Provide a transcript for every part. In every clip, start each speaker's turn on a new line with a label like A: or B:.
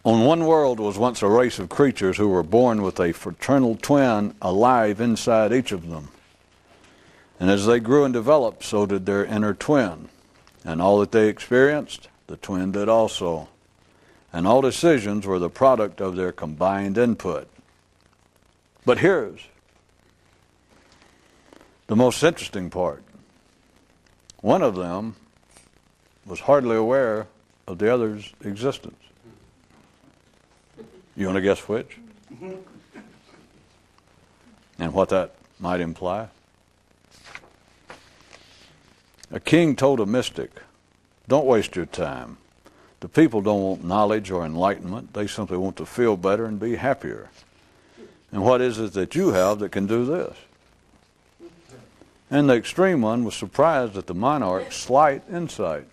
A: On one world was once a race of creatures who were born with a fraternal twin alive inside each of them. And as they grew and developed, so did their inner twin. And all that they experienced, the twin did also. And all decisions were the product of their combined input. But here's the most interesting part. One of them was hardly aware of the other's existence. You want to guess which? And what that might imply? A king told a mystic, "Don't waste your time. The people don't want knowledge or enlightenment. They simply want to feel better and be happier. And what is it that you have that can do this?" And the extreme one was surprised at the monarch's slight insight.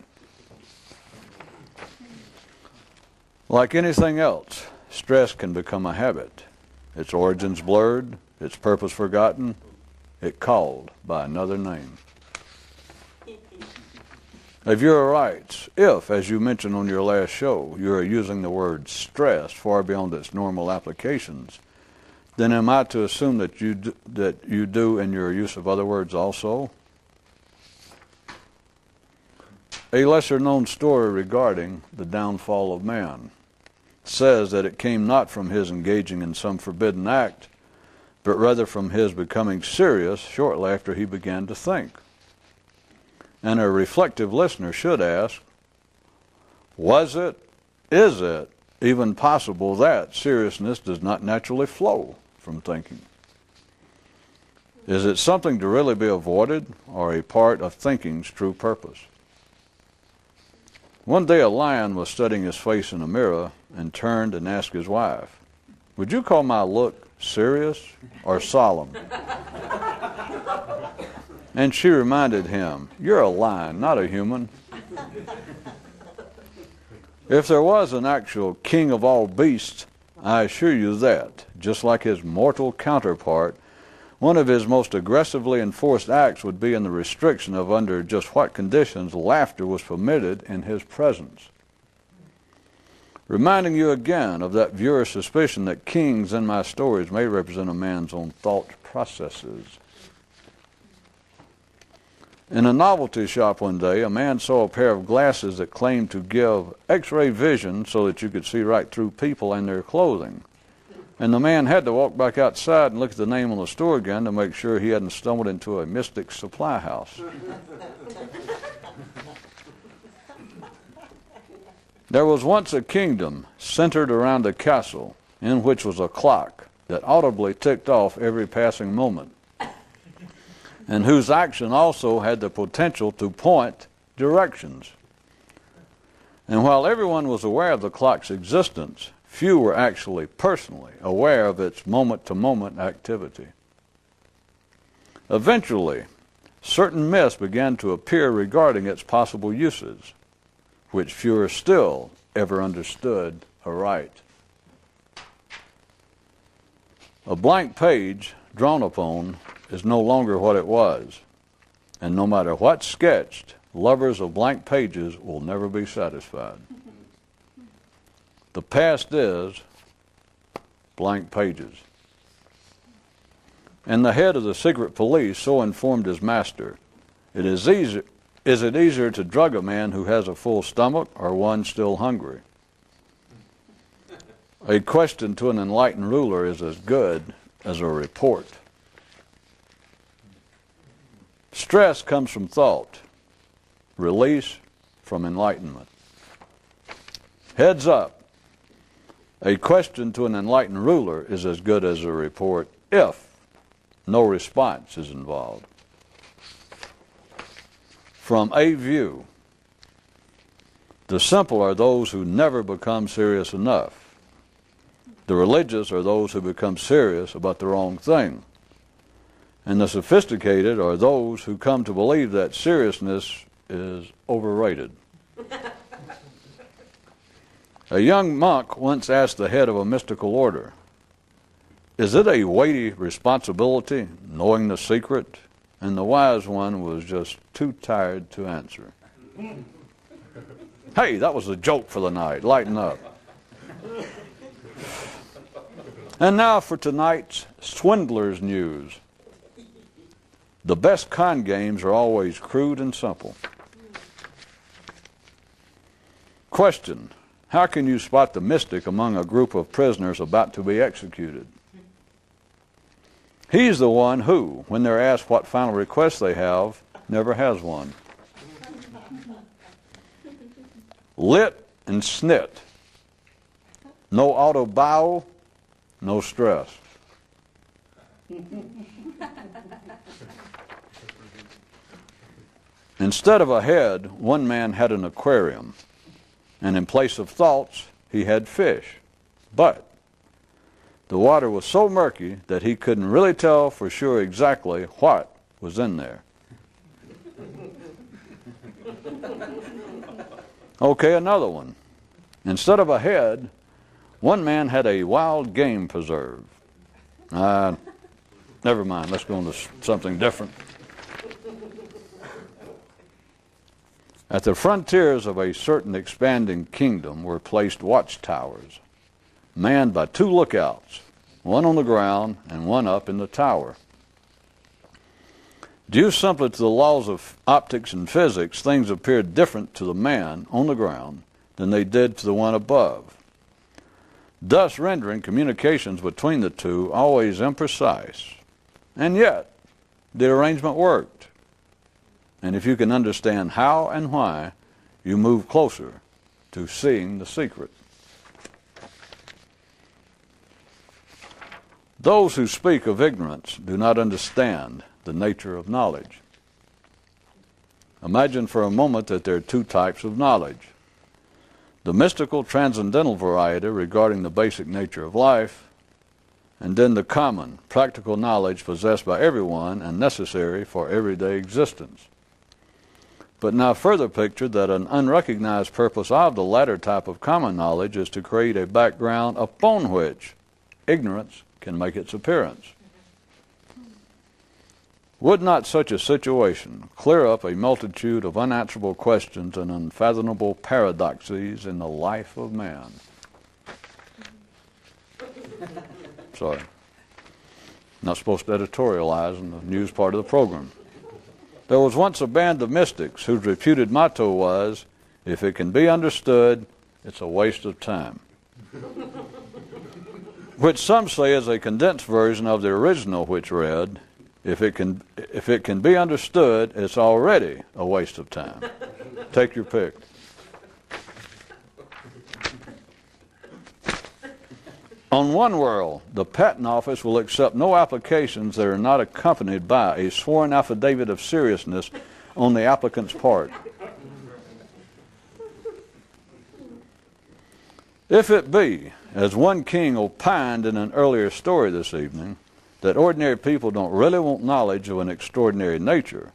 A: Like anything else, stress can become a habit. Its origins blurred, its purpose forgotten, it called by another name. If you're right, if, as you mentioned on your last show, you are using the word stress far beyond its normal applications, then am I to assume that you do in your use of other words also? A lesser-known story regarding the downfall of man says that it came not from his engaging in some forbidden act, but rather from his becoming serious shortly after he began to think. And a reflective listener should ask, is it even possible that seriousness does not naturally flow from thinking? Is it something to really be avoided, or a part of thinking's true purpose? One day a lion was studying his face in a mirror and turned and asked his wife, "Would you call my look serious or solemn?" And she reminded him, "You're a lion, not a human." If there was an actual king of all beasts, I assure you that, just like his mortal counterpart, one of his most aggressively enforced acts would be in the restriction of under just what conditions laughter was permitted in his presence. Reminding you again of that viewer's suspicion that kings in my stories may represent a man's own thought processes. In a novelty shop one day, a man saw a pair of glasses that claimed to give X-ray vision so that you could see right through people and their clothing. And the man had to walk back outside and look at the name on the store again to make sure he hadn't stumbled into a mystic supply house. There was once a kingdom centered around a castle in which was a clock that audibly ticked off every passing moment, and whose action also had the potential to point directions. And while everyone was aware of the clock's existence, few were actually personally aware of its moment-to-moment activity. Eventually, certain myths began to appear regarding its possible uses, which fewer still ever understood aright. A blank page drawn upon is no longer what it was, and no matter what's sketched, lovers of blank pages will never be satisfied. The past is blank pages. And the head of the secret police so informed his master, is it easier to drug a man who has a full stomach or one still hungry? A question to an enlightened ruler is as good as a report. Stress comes from thought, release from enlightenment. Heads up. A question to an enlightened ruler is as good as a report if no response is involved. From a view, the simple are those who never become serious enough. The religious are those who become serious about the wrong thing. And the sophisticated are those who come to believe that seriousness is overrated. A young monk once asked the head of a mystical order, "Is it a weighty responsibility, knowing the secret?" And the wise one was just too tired to answer. Hey, that was a joke for the night. Lighten up. And now for tonight's Swindler's News. The best con games are always crude and simple. Question: how can you spot the mystic among a group of prisoners about to be executed? He's the one who, when they're asked what final request they have, never has one. Lit and snit. No auto-bowel, no stress. Instead of a head, one man had an aquarium, and in place of thoughts, he had fish. But the water was so murky that he couldn't really tell for sure exactly what was in there. Okay, another one. Instead of a head, one man had a wild game preserve. Never mind, let's go on to something different. At the frontiers of a certain expanding kingdom were placed watchtowers, manned by two lookouts, one on the ground and one up in the tower. Due simply to the laws of optics and physics, things appeared different to the man on the ground than they did to the one above, thus rendering communications between the two always imprecise. And yet, the arrangement worked. And if you can understand how and why, you move closer to seeing the secret. Those who speak of ignorance do not understand the nature of knowledge. Imagine for a moment that there are two types of knowledge: the mystical transcendental variety regarding the basic nature of life, and then the common, practical knowledge possessed by everyone and necessary for everyday existence. But now further picture that an unrecognized purpose of the latter type of common knowledge is to create a background upon which ignorance can make its appearance. Would not such a situation clear up a multitude of unanswerable questions and unfathomable paradoxes in the life of man? Sorry. Not supposed to editorialize in the news part of the program. There was once a band of mystics whose reputed motto was, "If it can be understood, it's a waste of time." Which some say is a condensed version of the original, which read, if it can be understood, it's already a waste of time. Take your pick. On one world, the Patent Office will accept no applications that are not accompanied by a sworn affidavit of seriousness on the applicant's part. If it be, as one king opined in an earlier story this evening, that ordinary people don't really want knowledge of an extraordinary nature,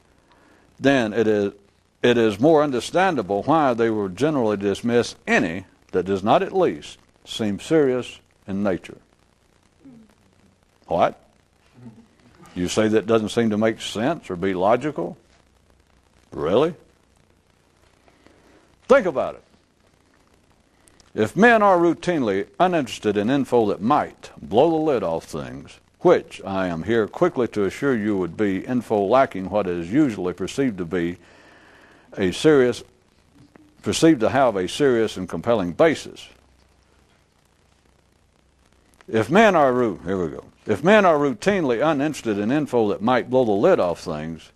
A: then it is more understandable why they will generally dismiss any that does not at least seem serious in nature. What? You say that doesn't seem to make sense or be logical? Really? Think about it. If men are routinely uninterested in info that might blow the lid off things, which I am here quickly to assure you would be info lacking what is usually perceived to have a serious and compelling basis. If men are routinely uninterested in info that might blow the lid off things,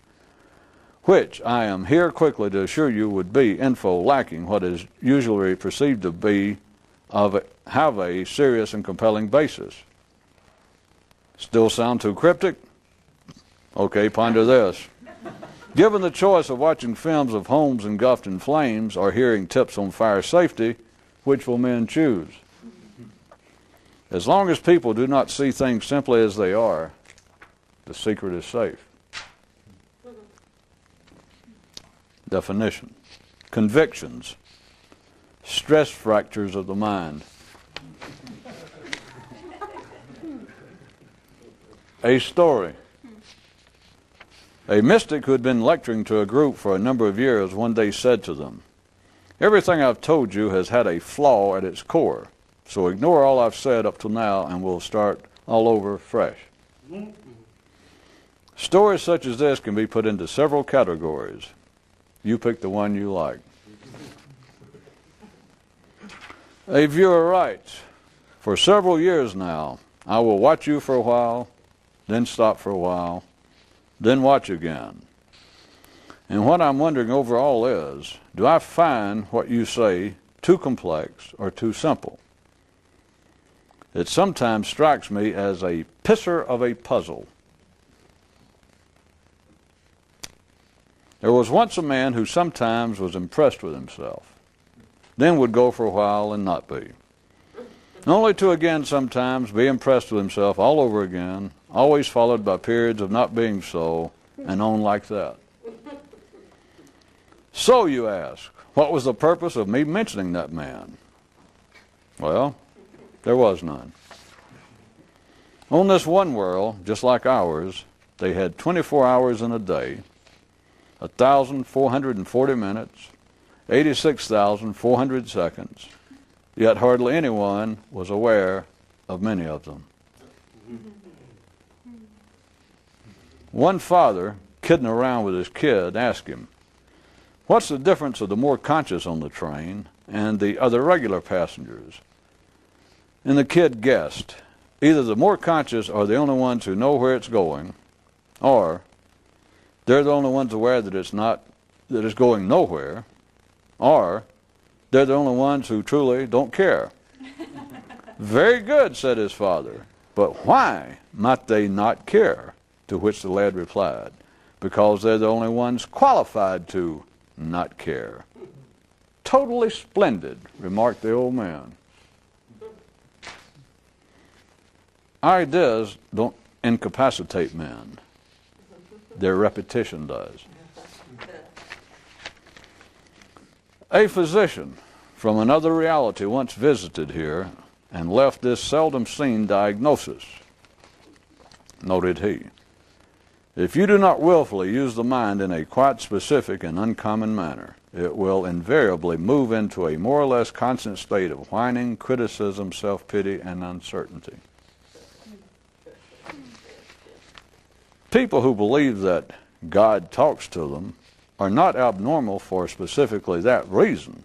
A: which I am here quickly to assure you would be info lacking what is usually perceived to have a serious and compelling basis. Still sound too cryptic? Okay, ponder this. Given the choice of watching films of homes engulfed in flames or hearing tips on fire safety, which will men choose? As long as people do not see things simply as they are, the secret is safe. Definition: convictions, stress fractures of the mind. A story. A mystic who had been lecturing to a group for a number of years one day said to them, "Everything I've told you has had a flaw at its core. So ignore all I've said up till now and we'll start all over fresh. Stories such as this can be put into several categories. You pick the one you like. A viewer writes, "For several years now, I will watch you for a while, then stop for a while, then watch again. And what I'm wondering overall is, do I find what you say too complex or too simple? It sometimes strikes me as a pisser of a puzzle. There was once a man who sometimes was impressed with himself, then would go for a while and not be, only to again sometimes be impressed with himself all over again, always followed by periods of not being so, and on like that. So, you ask, what was the purpose of me mentioning that man? Well, there was none. On this one world, just like ours, they had 24 hours in a day, 1,440 minutes, 86,400 seconds, yet hardly anyone was aware of many of them. One father, kidding around with his kid, asked him, "What's the difference of the more conscious on the train and the other regular passengers?" And the kid guessed, either the more conscious are the only ones who know where it's going, or they're the only ones aware that it's going nowhere, or they're the only ones who truly don't care. "Very good," said his father, "but why might they not care?" To which the lad replied, "Because they're the only ones qualified to not care." "Totally splendid," remarked the old man. Ideas don't incapacitate men. Their repetition does. A physician from another reality once visited here and left this seldom seen diagnosis. Noted he, "If you do not willfully use the mind in a quite specific and uncommon manner, it will invariably move into a more or less constant state of whining, criticism, self-pity, and uncertainty." People who believe that God talks to them are not abnormal for specifically that reason,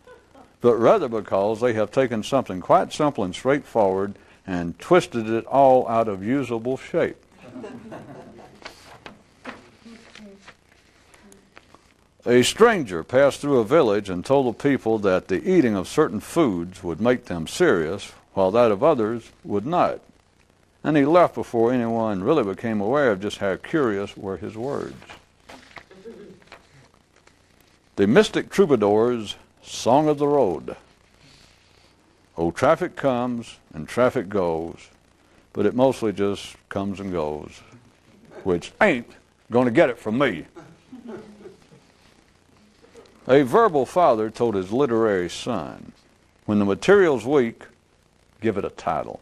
A: but rather because they have taken something quite simple and straightforward and twisted it all out of usable shape. A stranger passed through a village and told the people that the eating of certain foods would make them serious, while that of others would not. And he left before anyone really became aware of just how curious were his words. The Mystic Troubadour's Song of the Road. "Oh, traffic comes and traffic goes, but it mostly just comes and goes, which ain't going to get it from me." A verbal father told his literary son, "When the material's weak, give it a title."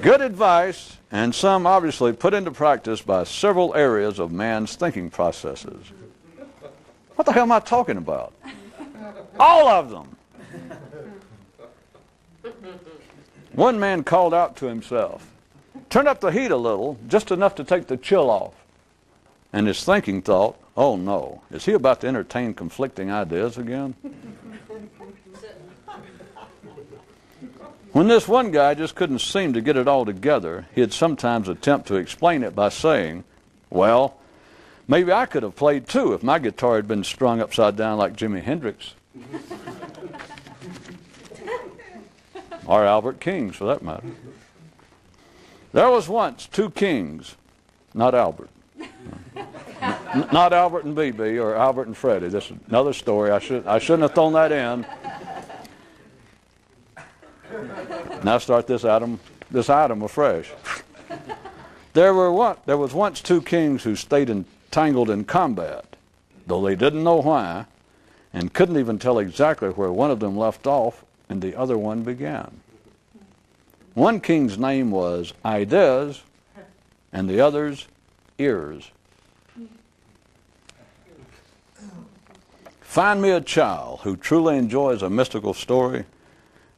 A: Good advice, and some obviously put into practice by several areas of man's thinking processes. What the hell am I talking about? All of them. One man called out to himself, "Turn up the heat a little, just enough to take the chill off." And his thinking thought, "Oh no, is he about to entertain conflicting ideas again?" When this one guy just couldn't seem to get it all together, he'd sometimes attempt to explain it by saying, "Well, maybe I could have played too if my guitar had been strung upside down like Jimi Hendrix." Or Albert King's, for that matter. There was once two kings, not Albert. Not Albert and BB or Albert and Freddie. This is another story. I shouldn't have thrown that in. Now start this item afresh. There was once two kings who stayed entangled in combat, though they didn't know why, and couldn't even tell exactly where one of them left off and the other one began. One king's name was Ideas, and the other's Ears. Find me a child who truly enjoys a mystical story,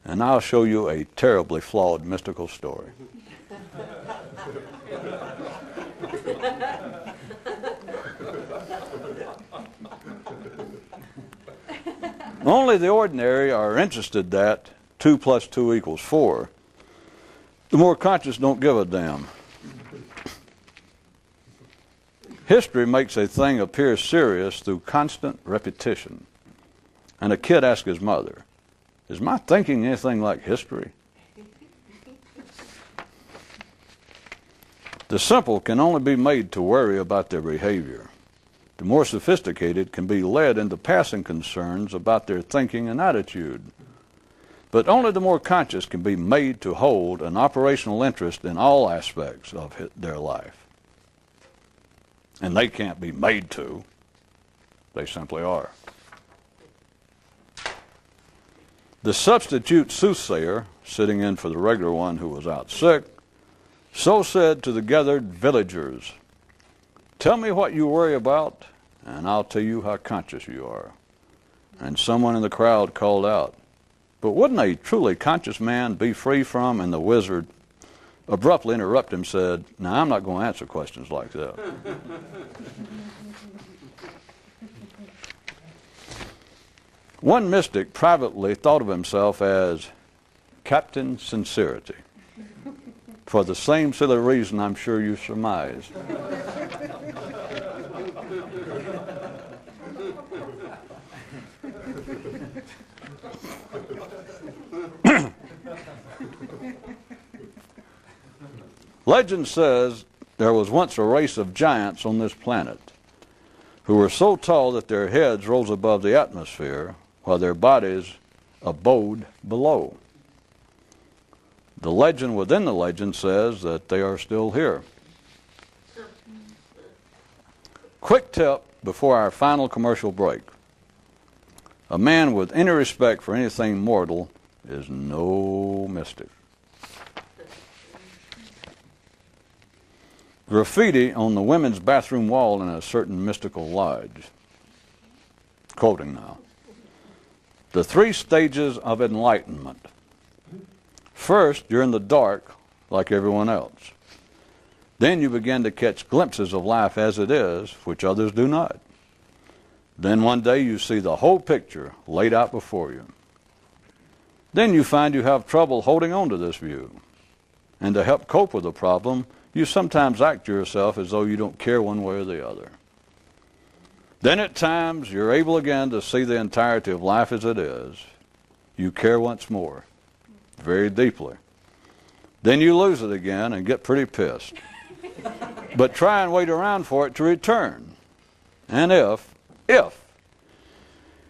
A: and I'll show you a terribly flawed mystical story. Only the ordinary are interested that 2 plus 2 equals 4. The more conscious don't give a damn. History makes a thing appear serious through constant repetition. And a kid asks his mother, "Is my thinking anything like history?" The simple can only be made to worry about their behavior. The more sophisticated can be led into passing concerns about their thinking and attitude. But only the more conscious can be made to hold an operational interest in all aspects of their life. And they can't be made to. They simply are. The substitute soothsayer, sitting in for the regular one who was out sick, so said to the gathered villagers, "Tell me what you worry about, and I'll tell you how conscious you are." And someone in the crowd called out, "But wouldn't a truly conscious man be free from?" And the wizard abruptly interrupted him and said, "Now, I'm not going to answer questions like that." One mystic privately thought of himself as Captain Sincerity, for the same silly reason I'm sure you surmise. Legend says there was once a race of giants on this planet who were so tall that their heads rose above the atmosphere while their bodies abode below. The legend within the legend says that they are still here. Quick tip before our final commercial break. A man with any respect for anything mortal is no mystic. Graffiti on the women's bathroom wall in a certain mystical lodge. Quoting now. The 3 stages of enlightenment. First, you're in the dark like everyone else. Then you begin to catch glimpses of life as it is, which others do not. Then one day you see the whole picture laid out before you. Then you find you have trouble holding on to this view. And to help cope with the problem, you sometimes act to yourself as though you don't care one way or the other. Then at times you're able again to see the entirety of life as it is. You care once more, very deeply. Then you lose it again and get pretty pissed. But try and wait around for it to return. And if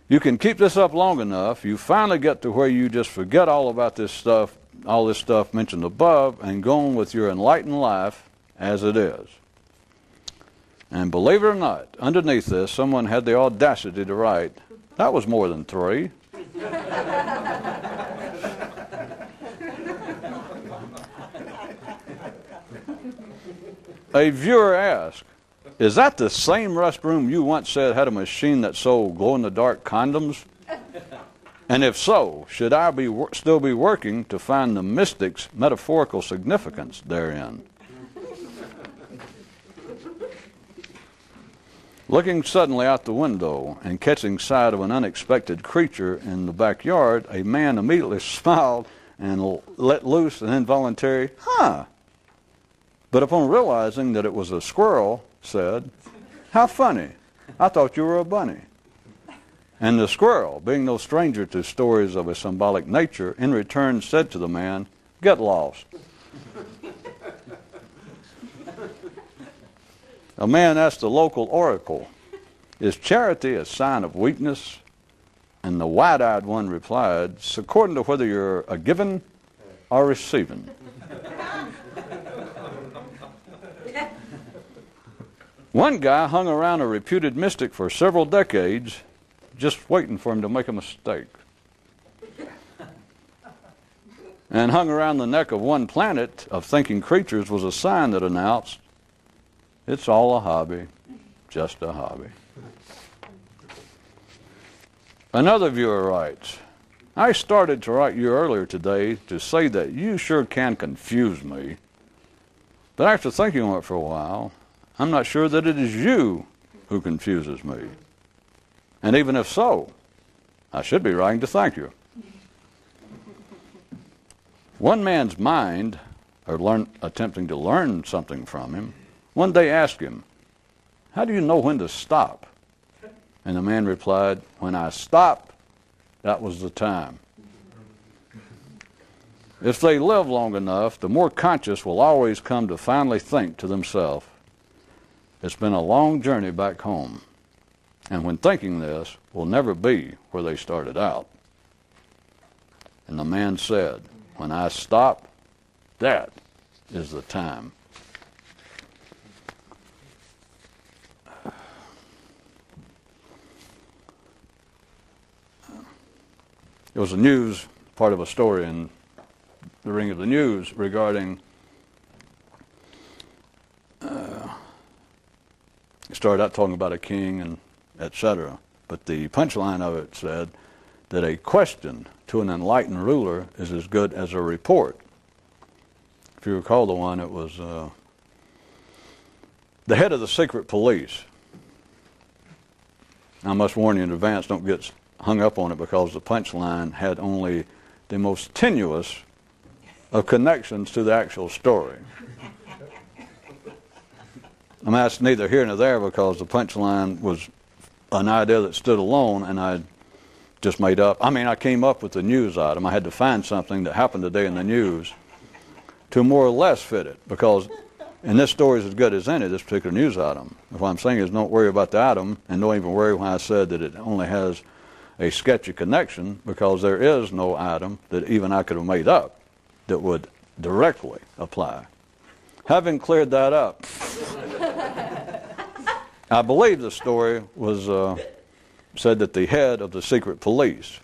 A: you can keep this up long enough, you finally get to where you just forget all about this stuff, all this stuff mentioned above, and go on with your enlightened life as it is. And believe it or not, underneath this, someone had the audacity to write, "That was more than 3." A viewer asked, "Is that the same restroom you once said had a machine that sold glow-in-the-dark condoms? And if so, should I still be working to find the mystic's metaphorical significance therein?" Looking suddenly out the window and catching sight of an unexpected creature in the backyard, a man immediately smiled and let loose an involuntary, "Huh." But upon realizing that it was a squirrel, said, "How funny. I thought you were a bunny." And the squirrel, being no stranger to stories of a symbolic nature, in return said to the man, "Get lost." A man asked the local oracle, "Is charity a sign of weakness?" And the wide-eyed one replied, "It's according to whether you're a giving or receiving." One guy hung around a reputed mystic for several decades, just waiting for him to make a mistake. And hung around the neck of one planet of thinking creatures was a sign that announced, "It's all a hobby, just a hobby." Another viewer writes, I started to write you earlier today to say that you sure can confuse me. But after thinking on it for a while, I'm not sure that it is you who confuses me. And even if so, I should be writing to thank you. One man's mind, or attempting to learn something from him, one day asked him, how do you know when to stop? And the man replied, when I stopped, that was the time. If they live long enough, the more conscious will always come to finally think to themselves, it's been a long journey back home, and when thinking this, will never be where they started out. And the man said, when I stop, that is the time. It was a news, part of a story in the Ring of the News regarding, it started out talking about a king and etc. But the punchline of it said that a question to an enlightened ruler is as good as a report. If you recall the one, it was the head of the secret police. I must warn you in advance, don't get hung up on it because the punchline had only the most tenuous of connections to the actual story. I mean, that's neither here nor there because the punchline was an idea that stood alone and I just made up. I mean, I came up with the news item. I had to find something that happened today in the news to more or less fit it because, and this story is as good as any, this particular news item. What I'm saying is don't worry about the item and don't even worry when I said that it only has a sketchy connection because there is no item that even I could have made up that would directly apply. Having cleared that up, I believe the story was said that the head of the secret police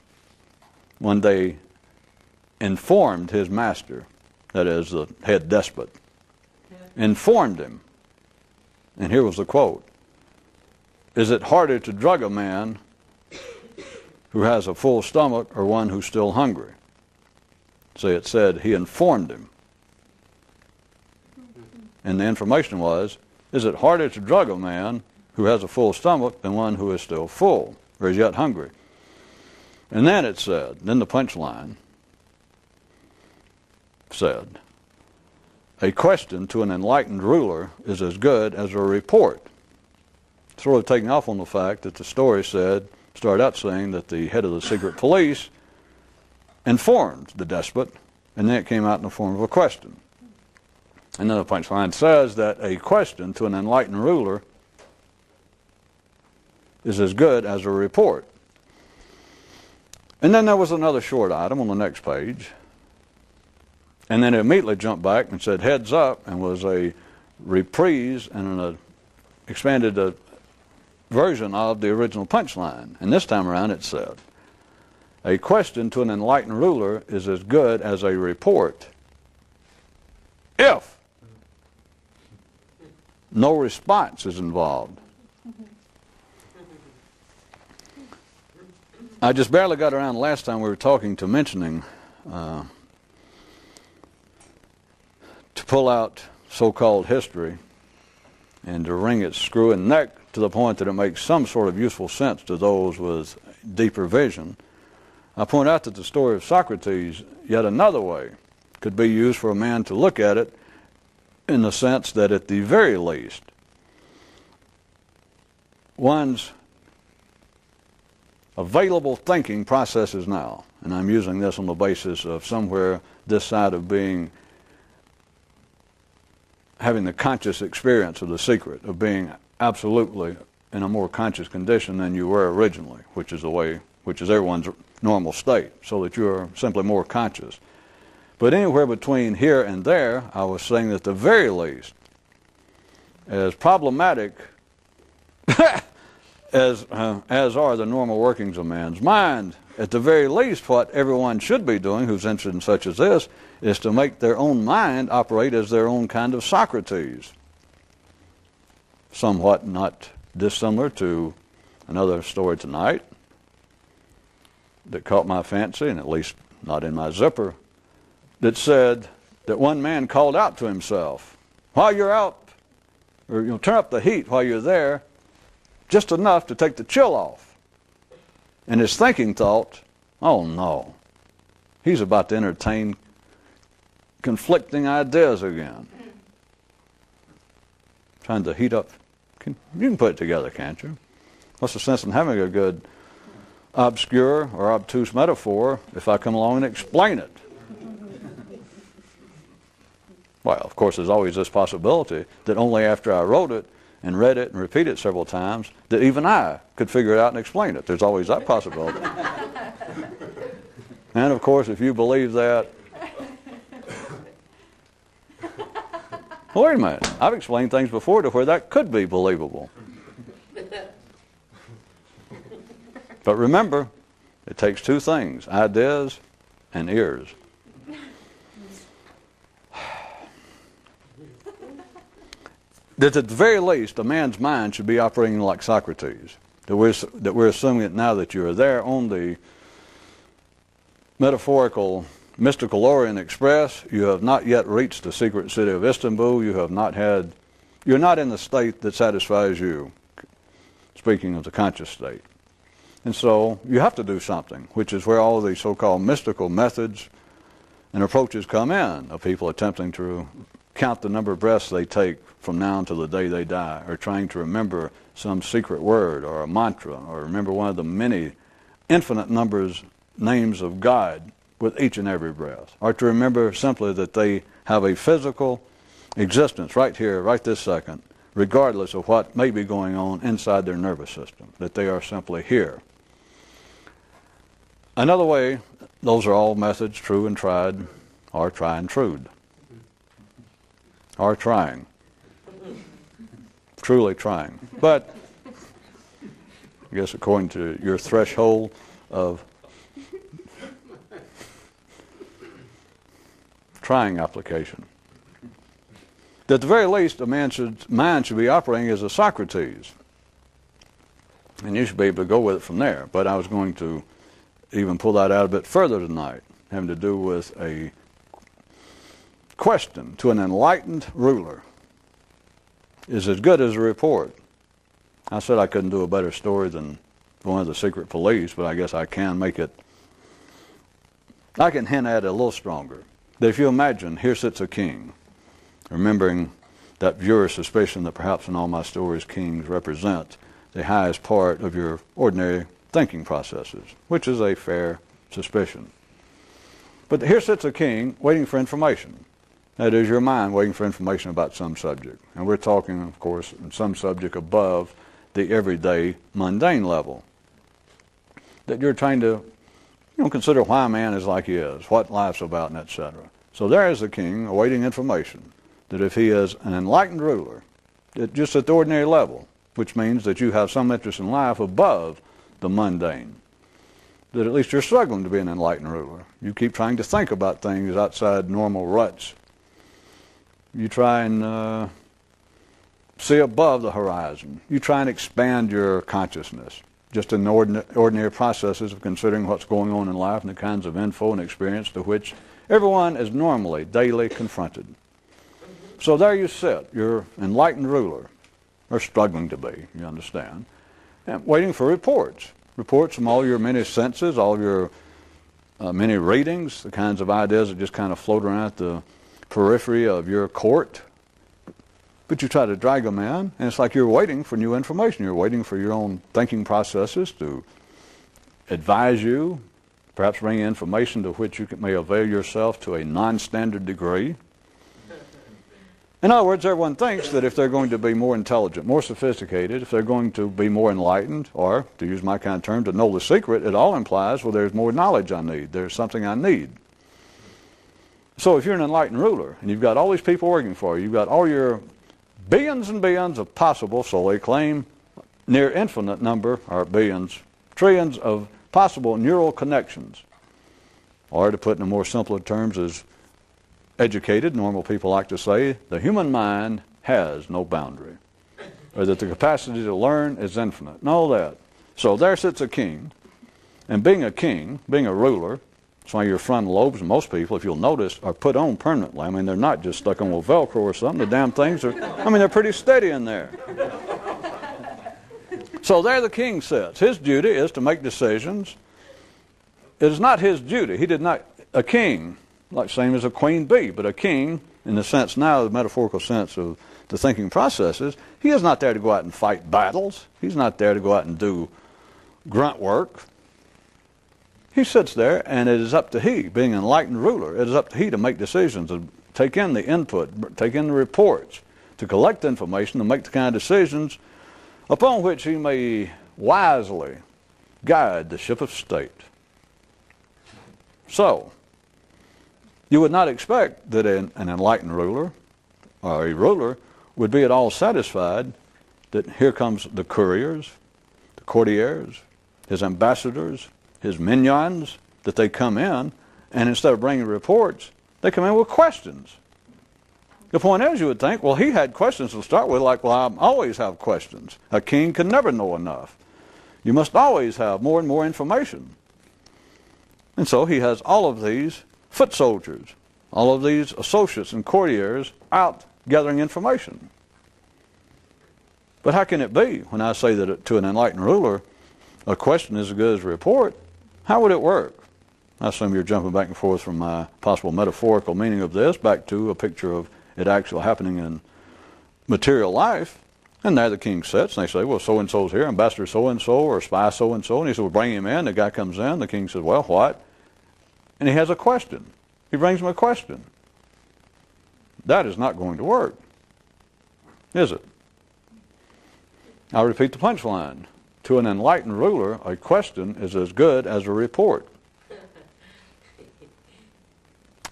A: one day informed his master, that is the head despot, informed him, and here was the quote, is it harder to drug a man who has a full stomach or one who's still hungry? So it said he informed him. And the information was, is it harder to drug a man who has a full stomach than one who is still full or is yet hungry? And then it said, then the punchline said, a question to an enlightened ruler is as good as a report. Sort of taking off on the fact that the story started out saying that the head of the secret police informed the despot, and then it came out in the form of a question. And then the punchline says that a question to an enlightened ruler is as good as a report. And then there was another short item on the next page. And then it immediately jumped back and said heads up, and was a reprise and an expanded version of the original punchline. And this time around it said, a question to an enlightened ruler is as good as a report if no response is involved. I just barely got around last time we were talking to mentioning to pull out so-called history and to wring its screw-in neck to the point that it makes some sort of useful sense to those with deeper vision. I point out that the story of Socrates, yet another way, could be used for a man to look at it in the sense that at the very least, one's available thinking processes now, and I'm using this on the basis of somewhere this side of having the conscious experience of the secret, of being absolutely in a more conscious condition than you were originally, which is everyone's normal state, so that you are simply more conscious. But anywhere between here and there, I was saying that at the very least, as problematic as are the normal workings of man's mind, at the very least what everyone should be doing who's interested in such as this is to make their own mind operate as their own kind of Socrates. Somewhat not dissimilar to another story tonight, that caught my fancy, and at least not in my zipper, that said that one man called out to himself, while you're out, or turn up the heat while you're there, just enough to take the chill off. And his thinking thought, oh no, he's about to entertain conflicting ideas again. Trying to heat up. You can put it together, can't you? What's the sense in having a good obscure or obtuse metaphor if I come along and explain it? Well, of course, there's always this possibility that only after I wrote it and read it and repeated it several times that even I could figure it out and explain it. There's always that possibility. And of course, if you believe that, well, wait a minute, I've explained things before to where that could be believable. But remember, it takes two things, ideas and ears. That at the very least, a man's mind should be operating like Socrates. That we're assuming that now that you're there on the metaphorical, mystical Orient Express, you have not yet reached the secret city of Istanbul. You're not in the state that satisfies you, speaking of the conscious state. And so you have to do something, which is where all of these so-called mystical methods and approaches come in, of people attempting to count the number of breaths they take from now until the day they die, or trying to remember some secret word or a mantra, or remember one of the many infinite names of God with each and every breath, or to remember simply that they have a physical existence right here, right this second, regardless of what may be going on inside their nervous system, that they are simply here. Another way, those are all methods, true and tried, or try and trued, or trying, truly trying. But I guess according to your threshold of trying application, that at the very least a man's mind should be operating as a Socrates. And you should be able to go with it from there. But I was going to even pull that out a bit further tonight, having to do with a question to an enlightened ruler is as good as a report. I said I couldn't do a better story than one of the secret police, but I guess I can hint at it a little stronger. That if you imagine, here sits a king, remembering that viewer's suspicion that perhaps in all my stories kings represent the highest part of your ordinary thinking processes, which is a fair suspicion. But here sits a king waiting for information. That is your mind waiting for information about some subject. And we're talking, of course, some subject above the everyday mundane level. That you're trying to consider why man is like he is, what life's about, and etc. So there is the king awaiting information that if he is an enlightened ruler, just at the ordinary level, which means that you have some interest in life above the mundane, that at least you're struggling to be an enlightened ruler. You keep trying to think about things outside normal ruts. You try and see above the horizon. You try and expand your consciousness, just in the ordinary processes of considering what's going on in life and the kinds of info and experience to which everyone is normally, daily confronted. So there you sit, you're enlightened ruler, or struggling to be, you understand, and waiting for reports from all your many senses, all your many readings, the kinds of ideas that just kind of float around at the periphery of your court. But you try to drag them in, and it's like you're waiting for new information. You're waiting for your own thinking processes to advise you, perhaps bring information to which you may avail yourself to a non-standard degree. In other words, everyone thinks that if they're going to be more intelligent, more sophisticated, if they're going to be more enlightened, or, to use my kind of term, to know the secret, it all implies, well, there's more knowledge I need. There's something I need. So if you're an enlightened ruler, and you've got all these people working for you, you've got all your billions and billions of possible, so they claim, near infinite number, or billions, trillions of possible neural connections. Or to put in a more simpler terms, as educated, normal people like to say, the human mind has no boundary. Or that the capacity to learn is infinite. Know that. So there sits a king, And being a king, being a ruler, that's why your frontal lobes, and most people, if you'll notice, are put on permanently. I mean, they're not just stuck on with Velcro or something. The damn things are, I mean, they're pretty steady in there. So there the king sits. His duty is to make decisions. It is not his duty. He did not, a king, like same as a queen bee, but a king, in the sense now, the metaphorical sense of the thinking processes, he is not there to go out and fight battles. He's not there to go out and do grunt work. He sits there, and it is up to he, being an enlightened ruler, it is up to he to make decisions, to take in the input, take in the reports, to collect information, to make the kind of decisions upon which he may wisely guide the ship of state. So, you would not expect that an enlightened ruler, or a ruler, would be at all satisfied that here comes the couriers, the courtiers, his ambassadors, his minions, that they come in, and instead of bringing reports, they come in with questions. The point is, you would think, well, he had questions to start with, like, well, I always have questions. A king can never know enough. You must always have more and more information. And so he has all of these foot soldiers, all of these associates and courtiers out gathering information. But how can it be when I say that to an enlightened ruler, a question is as good as a report? How would it work? I assume you're jumping back and forth from my possible metaphorical meaning of this back to a picture of it actually happening in material life. And there the king sits, and they say, well, so-and-so's here, ambassador so-and-so, or spy so-and-so. And he said, well, bring him in. The guy comes in. The king says, well, what? And he has a question. He brings him a question. That is not going to work, is it? I'll repeat the punchline. To an enlightened ruler, a question is as good as a report.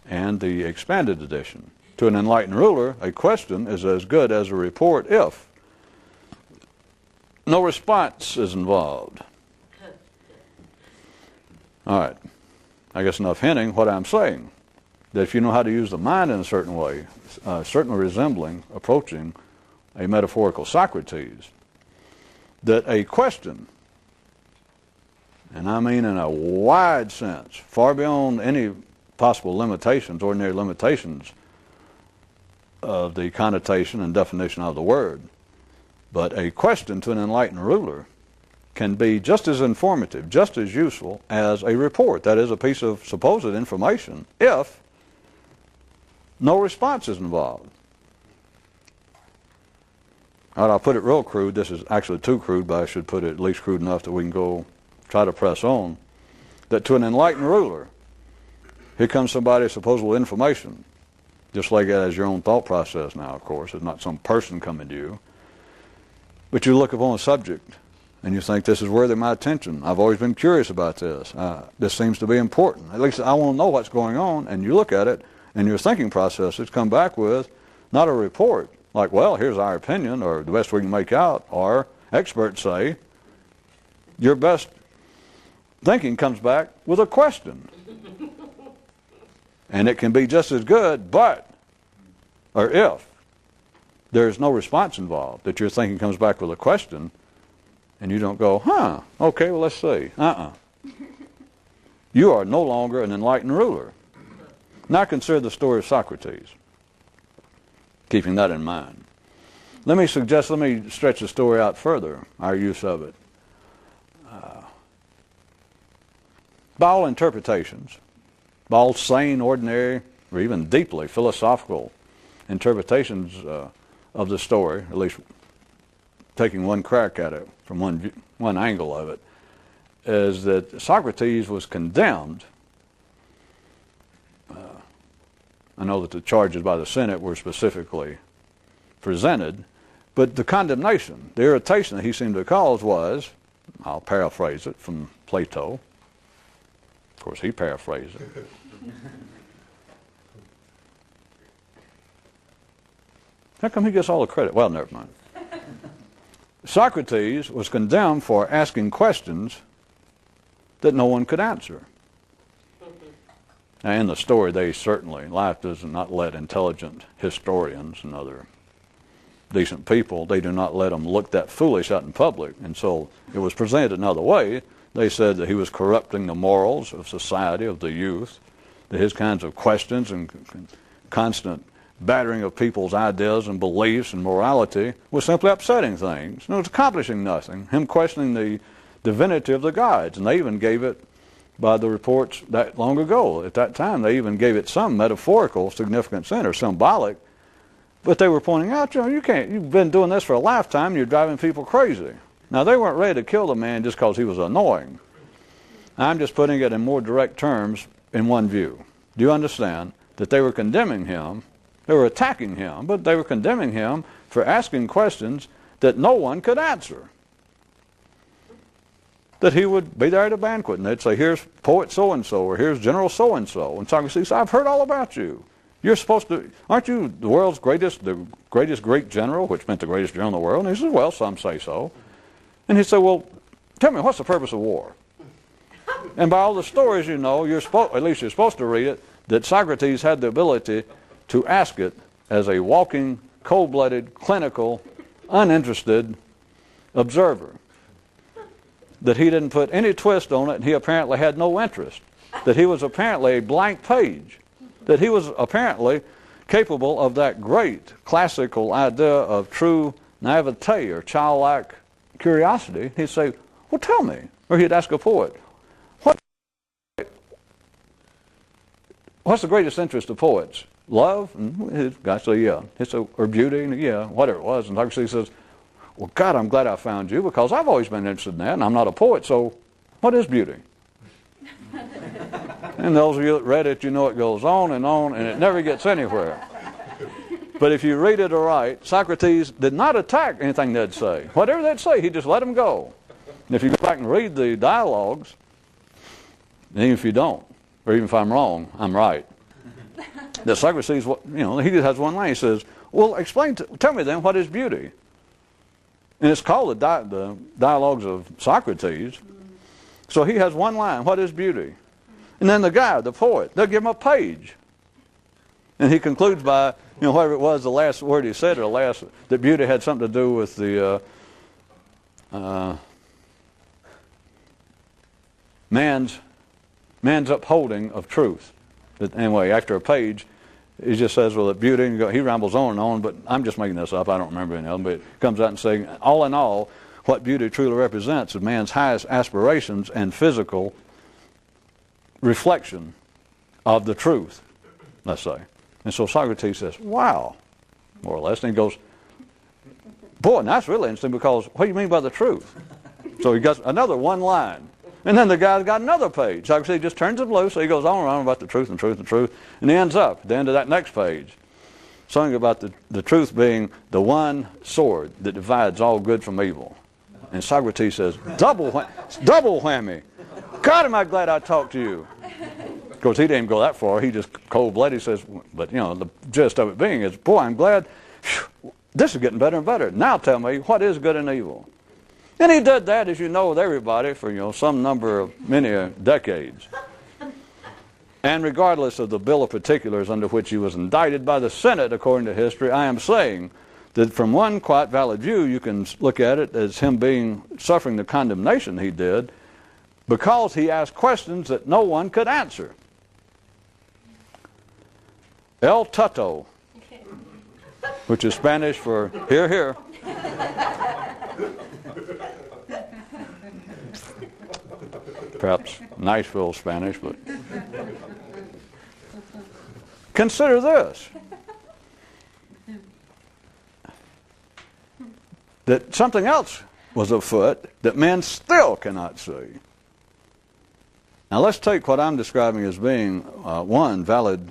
A: And the expanded edition. To an enlightened ruler, a question is as good as a report if no response is involved. All right. I guess enough hinting what I'm saying. That if you know how to use the mind in a certain way, certainly resembling, approaching a metaphorical Socrates, that a question, and I mean in a wide sense, far beyond any possible limitations, ordinary limitations of the connotation and definition of the word, but a question to an enlightened ruler can be just as informative, just as useful as a report. That is, a piece of supposed information, if no response is involved. All right, I'll put it real crude. This is actually too crude, but I should put it at least crude enough that we can go try to press on. That to an enlightened ruler, here comes somebody supposed with information, just like that as your own thought process now, of course. It's not some person coming to you. But you look upon a subject, and you think, this is worthy of my attention. I've always been curious about this. This seems to be important. At least I want to know what's going on. And you look at it, and your thinking processes come back with not a report, like, well, here's our opinion, or the best we can make out, or experts say, your best thinking comes back with a question. And it can be just as good, but, or if, there's no response involved, that your thinking comes back with a question, and you don't go, okay, well, let's see. You are no longer an enlightened ruler. Now consider the story of Socrates, keeping that in mind. Let me stretch the story out further, our use of it. By all interpretations, by all sane, ordinary, or even deeply philosophical interpretations of the story, at least taking one crack at it from one angle of it, is that Socrates was condemned. I know that the charges by the Senate were specifically presented, but the condemnation, the irritation that he seemed to cause was, I'll paraphrase it from Plato. Of course, he paraphrased it. How come he gets all the credit? Well, never mind. Socrates was condemned for asking questions that no one could answer. Now, in the story, life does not let intelligent historians and other decent people, they do not let them look that foolish out in public. And so it was presented another way, They said that he was corrupting the morals of society, of the youth, that his kinds of questions and constant battering of people's ideas and beliefs and morality was simply upsetting things. It was accomplishing nothing. Him questioning the divinity of the gods. And they even gave it, by the reports that long ago, at that time, they even gave it some metaphorical significance in, or symbolic. But they were pointing out, you've been doing this for a lifetime, and you're driving people crazy. Now, they weren't ready to kill the man just because he was annoying. I'm just putting it in more direct terms in one view. Do you understand that they were condemning him? They were attacking him, but they were condemning him for asking questions that no one could answer. That he would be there at a banquet, and they'd say, here's poet so-and-so, or here's general so-and-so. And Socrates said, I've heard all about you. You're supposed to, aren't you the world's greatest, the greatest Greek general, which meant the greatest general in the world? And he said, well, some say so. And he said, well, tell me, what's the purpose of war? And by all the stories you know, at least you're supposed to read it, that Socrates had the ability to ask it as a walking, cold-blooded, clinical, uninterested observer. That he didn't put any twist on it, and he apparently had no interest. That he was apparently a blank page. That he was apparently capable of that great classical idea of true naivete or childlike curiosity. He'd say, well, tell me. Or he'd ask a poet, what's the greatest interest of poets? Love? And his guy said, yeah. He'd say, or beauty? And yeah, whatever it was. And Socrates says, well, God, I'm glad I found you, because I've always been interested in that, and I'm not a poet, so what is beauty? And those of you that read it, you know it goes on, and it never gets anywhere. But if you read it aright, Socrates did not attack anything they'd say. Whatever they'd say, he just let them go. And if you go back and read the dialogues, and even if you don't, or even if I'm wrong, I'm right. That Socrates, he has one line. He says, well, tell me then, what is beauty? And it's called the Dialogues of Socrates. So he has one line, what is beauty? And then the guy, the poet, they'll give him a page. And he concludes by, whatever it was, the last word he said, or that beauty had something to do with the man's upholding of truth. That, anyway, after a page, he just says, well, that beauty, and he rambles on and on, but I'm just making this up. I don't remember any of them, but it comes out and saying, all in all, what beauty truly represents is man's highest aspirations and physical reflection of the truth, let's say. And so Socrates says, wow, more or less. And he goes, boy, and that's really interesting, because what do you mean by the truth? So he got another one line. And then the guy's got another page. Socrates just turns it loose, so he goes on and on about the truth and truth and truth. And he ends up at the end of that next page, something about the truth being the one sword that divides all good from evil. And Socrates says, double whammy. God, am I glad I talked to you. Of course, he didn't go that far. He just cold-blooded says, but the gist of it being is, boy, I'm glad this is getting better and better. Now tell me, what is good and evil? And he did that, as you know, with everybody for some number of many decades. And regardless of the bill of particulars under which he was indicted by the Senate, according to history, I am saying that from one quite valid view, you can look at it as him suffering the condemnation he did because he asked questions that no one could answer. El tuto, which is Spanish for here, here. Perhaps Nashville Spanish, but consider this. That something else was afoot that men still cannot see. Now let's take what I'm describing as being one valid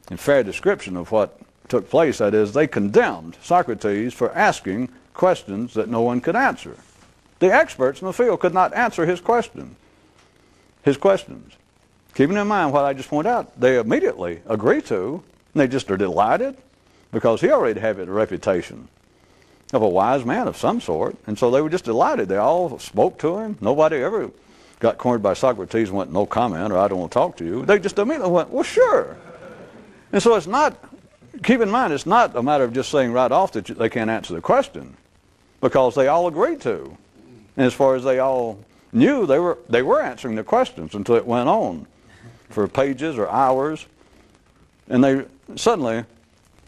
A: and fair description of what took place. That is, they condemned Socrates for asking questions that no one could answer. The experts in the field could not answer his questions. Keeping in mind what I just pointed out, they immediately agree to, and they just are delighted because he already had a reputation of a wise man of some sort, and so they were just delighted. They all spoke to him. Nobody ever got cornered by Socrates and went, no comment, or I don't want to talk to you. They just immediately went, well, sure. And so it's not, keep in mind, it's not a matter of just saying right off that they can't answer the question, because they all agreed to. And as far as they all knew they were answering the questions until it went on for pages or hours. And they suddenly,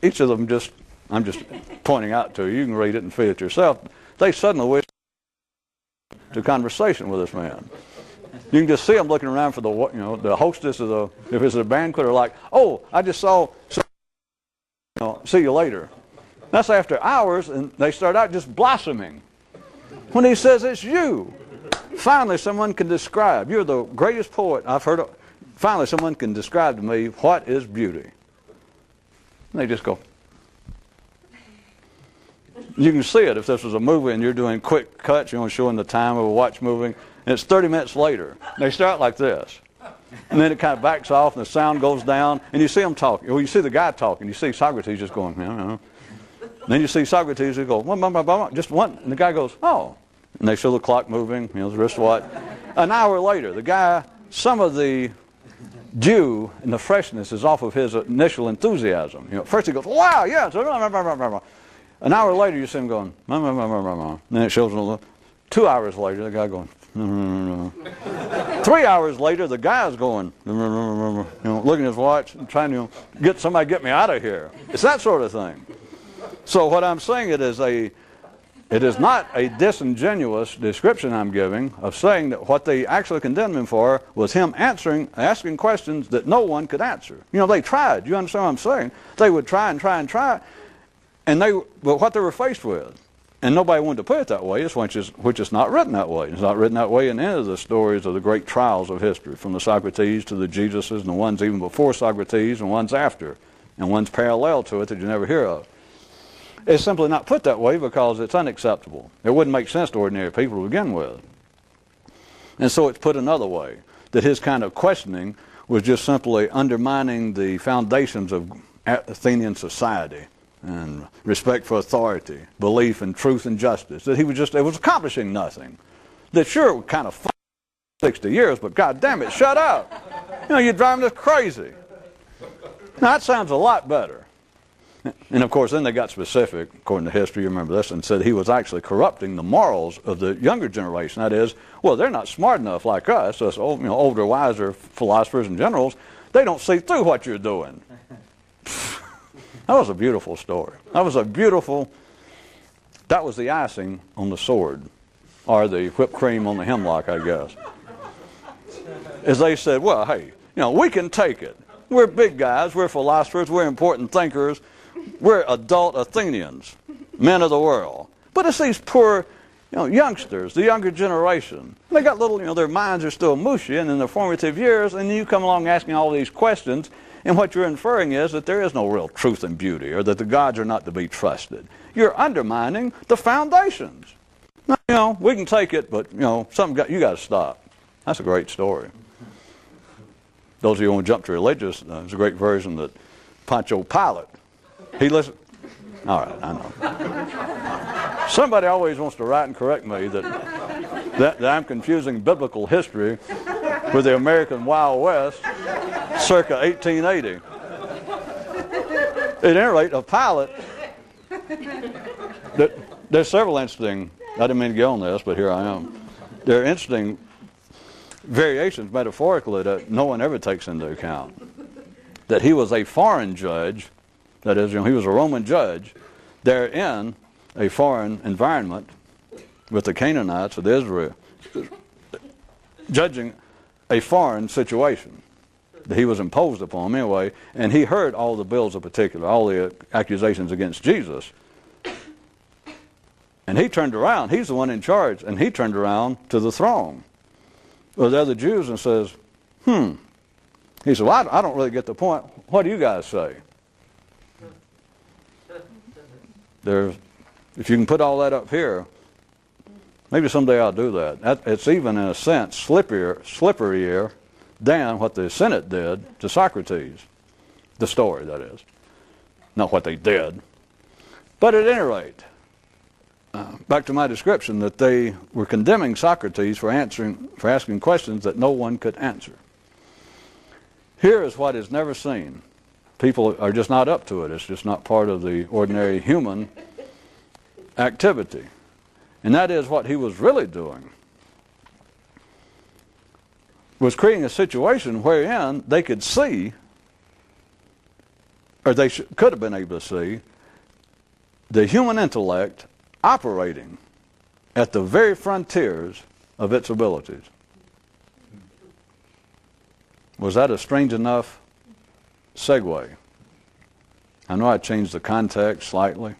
A: each of them just, I'm just pointing out to you, you can read it and feel it yourself, they suddenly wished to conversation with this man. You can just see them looking around for the hostess of the, if it's a banquet, or like, oh, I just saw, see you later. That's after hours, and they start out just blossoming. When he says it's you, finally someone can describe, you're the greatest poet I've heard of. Finally someone can describe to me what is beauty. And they just go. You can see it if this was a movie and you're doing quick cuts, showing the time of a watch moving, and it's 30 minutes later. They start like this. And then it kind of backs off and the sound goes down, and you see them talking. Well, you see the guy talking. You see Socrates just going, Then you see Socrates who goes, just one, and the guy goes, oh. And they show the clock moving, the wristwatch. An hour later, the guy, some of the dew and the freshness is off of his initial enthusiasm. First he goes, wow, yes. An hour later, you see him going, and then it shows him a little. 2 hours later, the guy going, 3 hours later, the guy's going, looking at his watch and trying to get me out of here. It's that sort of thing. So what I'm saying, it is not a disingenuous description I'm giving of saying that what they actually condemned him for was him asking questions that no one could answer. They tried. You understand what I'm saying? They would try and try and try, but what they were faced with, and nobody wanted to put it that way, which is not written that way. It's not written that way in any of the stories of the great trials of history, from the Socrates to the Jesuses, and the ones even before Socrates and ones after, and ones parallel to it that you never hear of. It's simply not put that way because it's unacceptable. It wouldn't make sense to ordinary people to begin with. And so it's put another way, that his kind of questioning was just simply undermining the foundations of Athenian society and respect for authority, belief in truth and justice, that it was accomplishing nothing. That sure, it was kind of fun 60 years, but God damn it, shut up. You're driving us crazy. Now that sounds a lot better. And of course, then they got specific, according to history, you remember this, and said he was actually corrupting the morals of the younger generation. That is, well, they're not smart enough like us older, wiser philosophers and generals. They don't see through what you're doing. That was a beautiful story. That was the icing on the sword, or the whipped cream on the hemlock, I guess. As they said, well, hey, we can take it. We're big guys, we're philosophers, we're important thinkers. We're adult Athenians, men of the world. But it's these poor, youngsters, the younger generation. They got little, their minds are still mushy and in their formative years, and you come along asking all these questions, and what you're inferring is that there is no real truth and beauty, or that the gods are not to be trusted. You're undermining the foundations. Now, we can take it, but, you got to stop. That's a great story. Those of you who want to jump to religious, there's a great version that Pontius Pilate, he listened. All right, I know. Somebody always wants to write and correct me that I'm confusing biblical history with the American Wild West circa 1880. At any rate, of Pilate, there's several interesting, I didn't mean to get on this, but here I am. There are interesting variations metaphorically that no one ever takes into account. That he was a foreign judge. That is, he was a Roman judge there in a foreign environment with the Canaanites of Israel, judging a foreign situation that he was imposed upon him anyway, and he heard all the bills in particular, all the accusations against Jesus. And he turned around, he's the one in charge, and he turned around to the throng with the other Jews and says, He said, well, I don't really get the point. What do you guys say? If you can put all that up here, maybe someday I'll do that. It's even, in a sense, slipperier than what the Senate did to Socrates. The story, that is. Not what they did. But at any rate, back to my description, that they were condemning Socrates for asking questions that no one could answer. Here is what is never seen. People are just not up to it. It's just not part of the ordinary human activity. And that is what he was really doing was creating a situation wherein they could see, or they could have been able to see, the human intellect operating at the very frontiers of its abilities. Was that a strange enough segue? I know I changed the context slightly,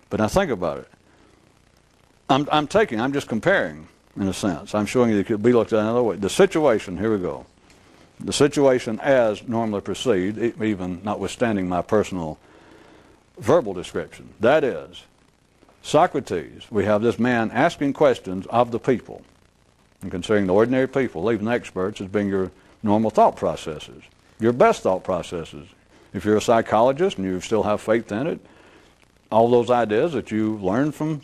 A: but now think about it. I'm just comparing, in a sense. I'm showing you it could be looked at another way. The situation, here we go. The situation as normally perceived, even notwithstanding my personal verbal description. That is, Socrates, we have this man asking questions of the people, and considering the ordinary people, leaving the experts as being your normal thought processes, your best thought processes. If you're a psychologist and you still have faith in it, all those ideas that you learned from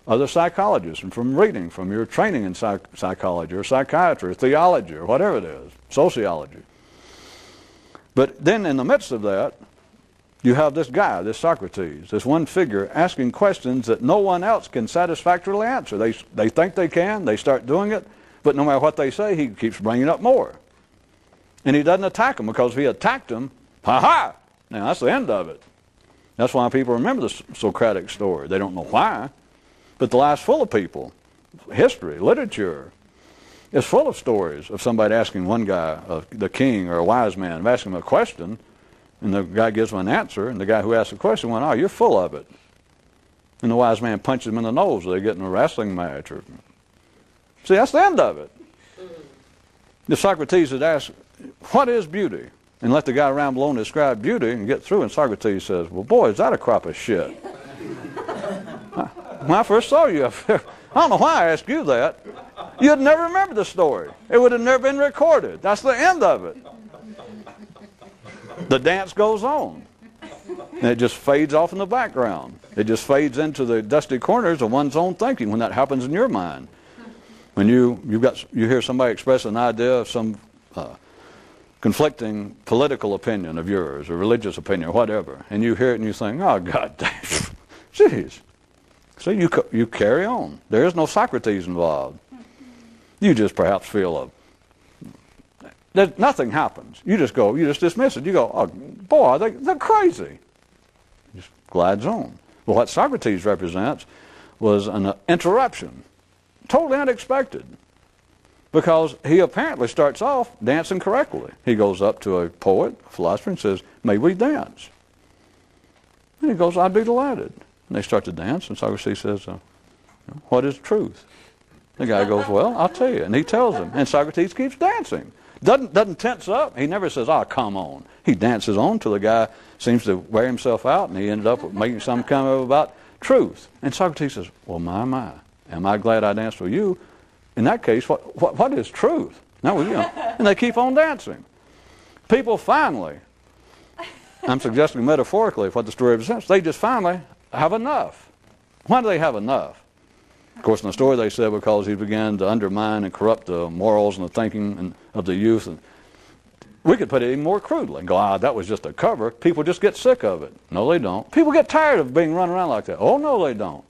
A: other psychologists and from reading, from your training in psychology or psychiatry or theology or whatever it is, sociology. But then in the midst of that, you have this guy, this Socrates, this one figure asking questions that no one else can satisfactorily answer. They think they can, they start doing it, but no matter what they say, he keeps bringing up more. And he doesn't attack them, because if he attacked them, ha-ha! Now that's the end of it. That's why people remember the Socratic story. They don't know why, but the life's full of people. History, literature, is full of stories of somebody asking one guy, the king or a wise man, asking him a question, and the guy gives him an answer, and the guy who asked the question went, "Oh, you're full of it." And the wise man punches him in the nose, or they get in a wrestling match. See, that's the end of it. If Socrates had asked, "What is beauty?" and let the guy around below describe beauty and get through, and Socrates says, "Well, boy, is that a crop of shit." When I first saw you up there, I don't know why I asked you that. You'd never remember the story. It would have never been recorded. That's the end of it. The dance goes on. And it just fades off in the background. It just fades into the dusty corners of one's own thinking when that happens in your mind. When you hear somebody express an idea of some conflicting political opinion of yours, or religious opinion, or whatever, and you hear it and you think, "Oh, God damn, jeez." So you carry on. There is no Socrates involved. You just perhaps feel nothing happens. You just dismiss it. You go, "Oh, boy, they're crazy." Just glides on. Well, what Socrates represents was an interruption, totally unexpected, because he apparently starts off dancing correctly. He goes up to a poet, a philosopher, and says, "May we dance?" And he goes, "I'd be delighted." And they start to dance, and Socrates says, "What is truth?" The guy goes, "Well, I'll tell you." And he tells him, and Socrates keeps dancing. Doesn't tense up. He never says, "Oh, come on." He dances on till the guy seems to wear himself out, and he ended up making some kind of about truth. And Socrates says, "Well, my, am I glad I danced with you? In that case, what is truth?" Now, and they keep on dancing. People finally, I'm suggesting metaphorically what the story represents, they just finally have enough. Why do they have enough? Of course, in the story they said because he began to undermine and corrupt the morals and the thinking of the youth. And we could put it even more crudely and go, that was just a cover. People just get sick of it. No, they don't. People get tired of being run around like that. Oh, no, they don't.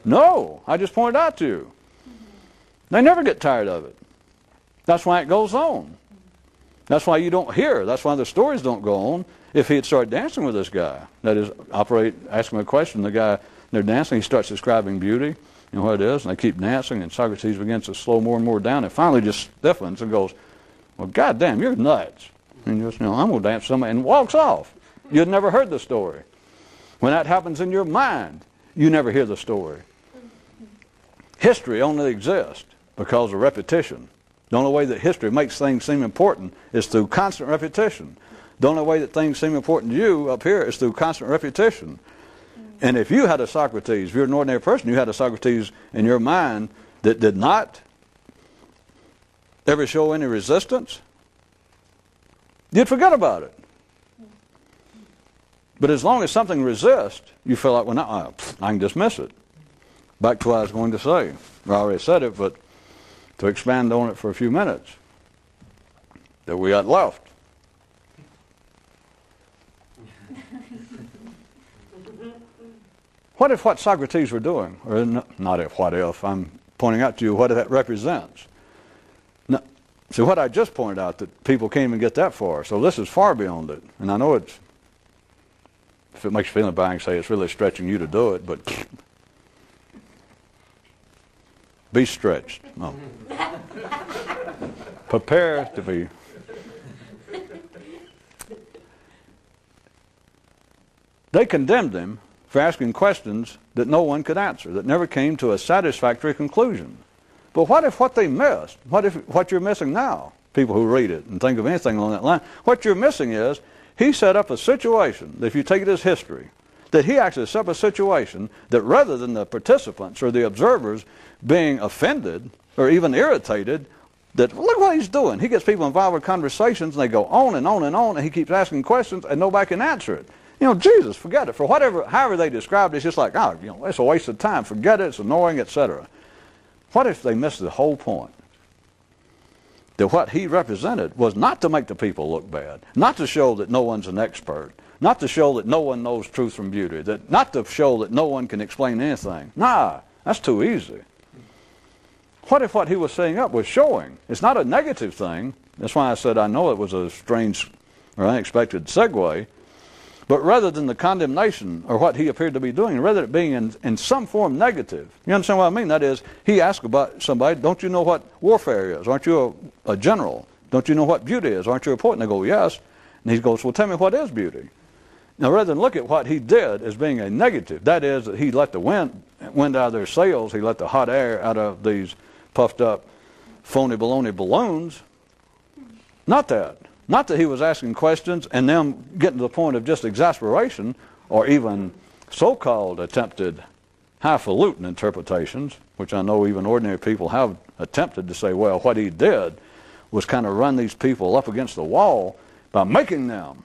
A: No, I just pointed out to you. They never get tired of it. That's why it goes on. That's why you don't hear. That's why the stories don't go on. If he had started dancing with this guy, that is, asking him a question, the guy, they're dancing, he starts describing beauty and what it is, and they keep dancing, and Socrates begins to slow more and more down, and finally just stiffens and goes, "Well, goddamn, you're nuts." And just, I'm going to dance with somebody, and walks off. You'd never heard the story. When that happens in your mind, you never hear the story. History only exists because of repetition. The only way that history makes things seem important is through constant repetition. The only way that things seem important to you up here is through constant repetition. And if you had a Socrates, if you're an ordinary person, you had a Socrates in your mind that did not ever show any resistance, you'd forget about it. But as long as something resists, you feel like, well, I can dismiss it. Back to what I was going to say. I already said it, but to expand on it for a few minutes that we got left. What if what Socrates were doing, or not if, what if, I'm pointing out to you what that represents. Now, See, what I just pointed out, that people can't even get that far. So this is far beyond it. And I know it's, if it makes you feel bad, I can say it's really stretching you to do it, but be stretched. No. Prepare to be. They condemned him for asking questions that no one could answer, that never came to a satisfactory conclusion. But what if what they missed, what you're missing now, people who read it and think of anything along that line, what you're missing is he set up a situation, that if you take it as history, that he actually set up a situation that rather than the participants or the observers being offended or even irritated, that look what he's doing. He gets people involved with conversations and they go on and on and on, and he keeps asking questions and nobody can answer it. You know, Jesus, forget it. For whatever, however they described it, it's just like, oh, you know, it's a waste of time. Forget it. It's annoying, etc. What if they missed the whole point? That what he represented was not to make the people look bad, not to show that no one's an expert, not to show that no one knows truth from beauty, that not to show that no one can explain anything. Nah, that's too easy. What if what he was setting up was showing? It's not a negative thing. That's why I said I know it was a strange or unexpected segue. But rather than the condemnation or what he appeared to be doing, rather it being in some form negative. You understand what I mean? That is, he asked about somebody, don't you know what warfare is? Aren't you a general? Don't you know what beauty is? Aren't you a poet? And they go, yes. And he goes, well, tell me what is beauty? Now, rather than look at what he did as being a negative, that is that he let the wind out of their sails, he let the hot air out of these puffed up phony baloney balloons. Not that. Not that he was asking questions and them getting to the point of just exasperation or even so-called attempted highfalutin interpretations, which I know even ordinary people have attempted to say, well, what he did was kind of run these people up against the wall by making them,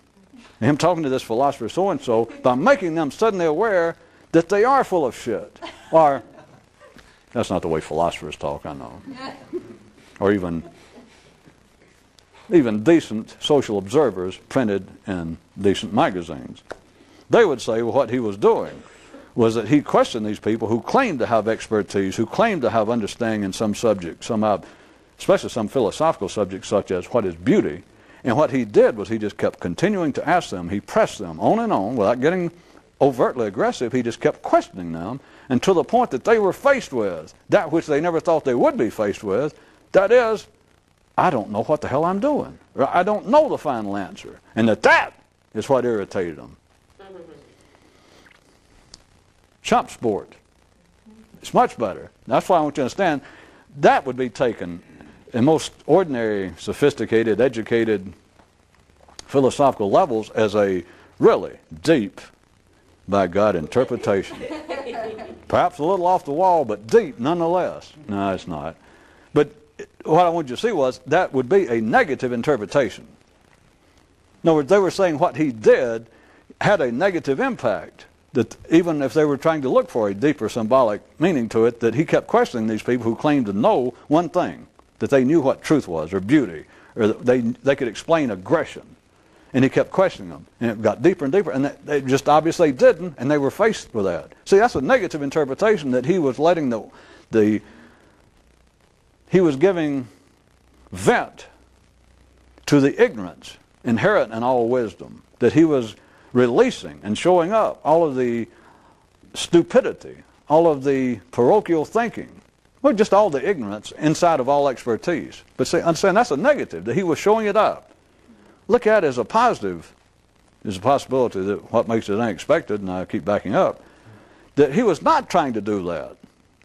A: and him talking to this philosopher so-and-so, by making them suddenly aware that they are full of shit. Or, that's not the way philosophers talk, I know. Or even decent social observers printed in decent magazines. They would say, well, what he was doing was that he questioned these people who claimed to have expertise, who claimed to have understanding in some subject, especially some philosophical subjects such as what is beauty. And what he did was he just kept continuing to ask them. He pressed them on and on without getting overtly aggressive. He just kept questioning them until the point that they were faced with that which they never thought they would be faced with. That is, I don't know what the hell I'm doing. Or I don't know the final answer. And that is what irritated them. Chump sport. It's much better. That's why I want you to understand that would be taken in most ordinary, sophisticated, educated, philosophical levels as a really deep, by God, interpretation. Perhaps a little off the wall, but deep nonetheless. No, it's not. But what I wanted you to see was that would be a negative interpretation. In other words, they were saying what he did had a negative impact. That even if they were trying to look for a deeper symbolic meaning to it, that he kept questioning these people who claimed to know one thing, that they knew what truth was, or beauty, or that they could explain aggression. And he kept questioning them. And it got deeper and deeper, and they just obviously didn't, and they were faced with that. See, that's a negative interpretation, that he was letting he was giving vent to the ignorance inherent in all wisdom, that he was releasing and showing up all of the stupidity, all of the parochial thinking, well, just all the ignorance inside of all expertise. But see, understand that's a negative, that he was showing it up. Look at it as a positive. There's a possibility that what makes it unexpected, and I keep backing up, that he was not trying to do that.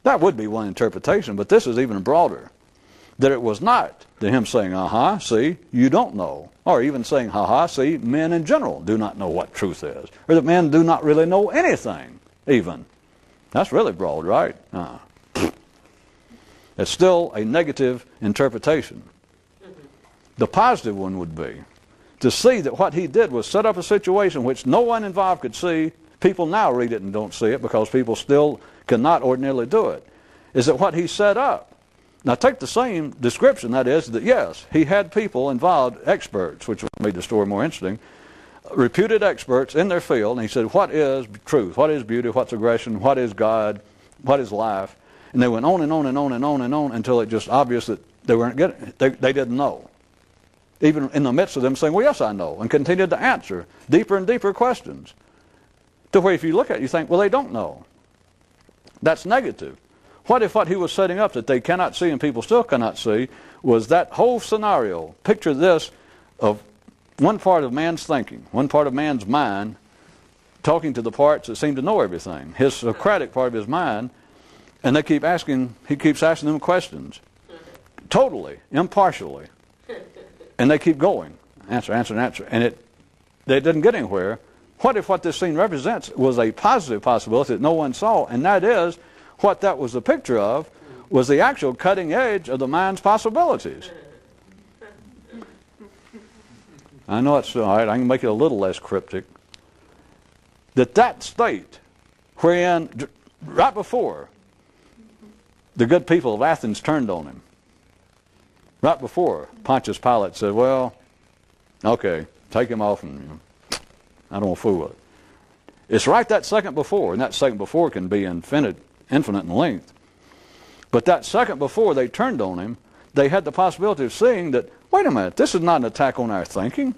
A: That would be one interpretation, but this is even broader. That it was not that him saying, see, you don't know. Or even saying, see, men in general do not know what truth is. Or that men do not really know anything, even. That's really broad, right? It's still a negative interpretation. The positive one would be to see that what he did was set up a situation which no one involved could see. People now read it and don't see it because people still cannot ordinarily do it. Is that what he set up? Now take the same description, that is, that yes, he had people involved, experts, which made the story more interesting, reputed experts in their field, and he said, what is truth? What is beauty? What's aggression? What is God? What is life? And they went on and on and on and on and on until it just obvious that They weren't getting. They didn't know. Even in the midst of them saying, well, yes, I know, and continued to answer deeper and deeper questions. To where if you look at it, you think, well, they don't know. That's negative. What if what he was setting up that they cannot see and people still cannot see was that whole scenario? Picture this of one part of man's thinking, one part of man's mind, talking to the parts that seem to know everything, his Socratic part of his mind, and he keeps asking them questions, totally, impartially. And they keep going, answer, and they didn't get anywhere. What if what this scene represents was a positive possibility that no one saw, and that is, what that was a picture of was the actual cutting edge of the mind's possibilities. I know it's all right, I can make it a little less cryptic. That state wherein, right before, the good people of Athens turned on him, right before, Pontius Pilate said, well, okay, take him off, and I don't want to fool with it. It's right that second before, and that second before can be infinite in length. But that second before they turned on him, they had the possibility of seeing that, wait a minute, this is not an attack on our thinking.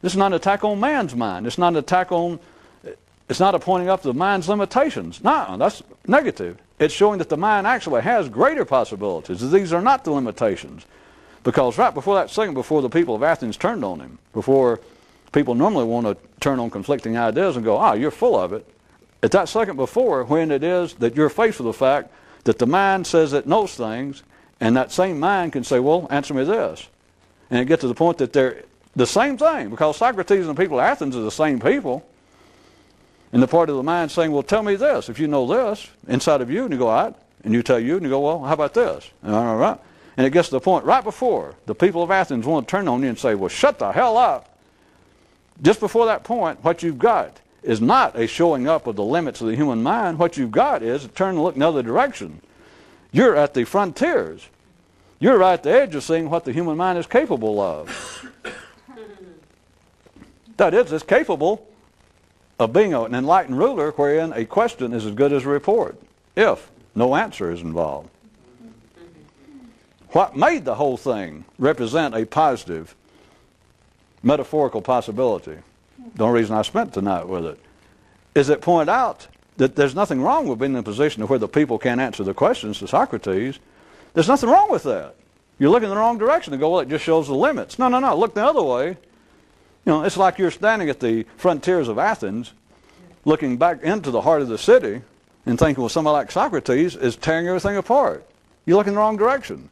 A: This is not an attack on man's mind. It's not a pointing up to the mind's limitations. No, that's negative. It's showing that the mind actually has greater possibilities. These are not the limitations. Because right before that second before the people of Athens turned on him, before people normally want to turn on conflicting ideas and go, you're full of it. At that second before, when it is that you're faced with the fact that the mind says it knows things, and that same mind can say, well, answer me this. And it gets to the point that they're the same thing, because Socrates and the people of Athens are the same people. And the part of the mind saying, well, tell me this. If you know this inside of you, and you go, all right, and you tell you, and you go, well, how about this? All right. And it gets to the point right before the people of Athens want to turn on you and say, well, shut the hell up. Just before that point, what you've got is not a showing up of the limits of the human mind. What you've got is a turn and look in the other direction. You're at the frontiers. You're right at the edge of seeing what the human mind is capable of. That is, it's capable of being an enlightened ruler wherein a question is as good as a report, if no answer is involved. What made the whole thing represent a positive metaphorical possibility, the only reason I spent tonight with it, is it pointed out that there's nothing wrong with being in a position where the people can't answer the questions to Socrates. There's nothing wrong with that. You're looking in the wrong direction and go, well, it just shows the limits. No, look the other way. It's like you're standing at the frontiers of Athens, looking back into the heart of the city and thinking, well, somebody like Socrates is tearing everything apart. You look in the wrong direction.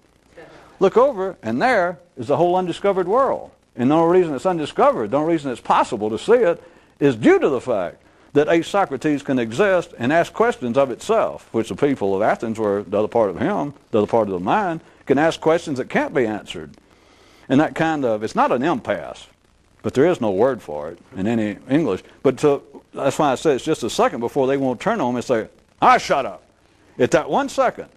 A: Look over, and there is the whole undiscovered world. And the only reason it's undiscovered, the only reason it's possible to see it, is due to the fact that a Socrates can exist and ask questions of itself, which the people of Athens were the other part of him, the other part of the mind, can ask questions that can't be answered. And that kind of, it's not an impasse, but there is no word for it in any English. But that's why I say it's just a second before they want to turn on him and say, shut up. At that 1 second,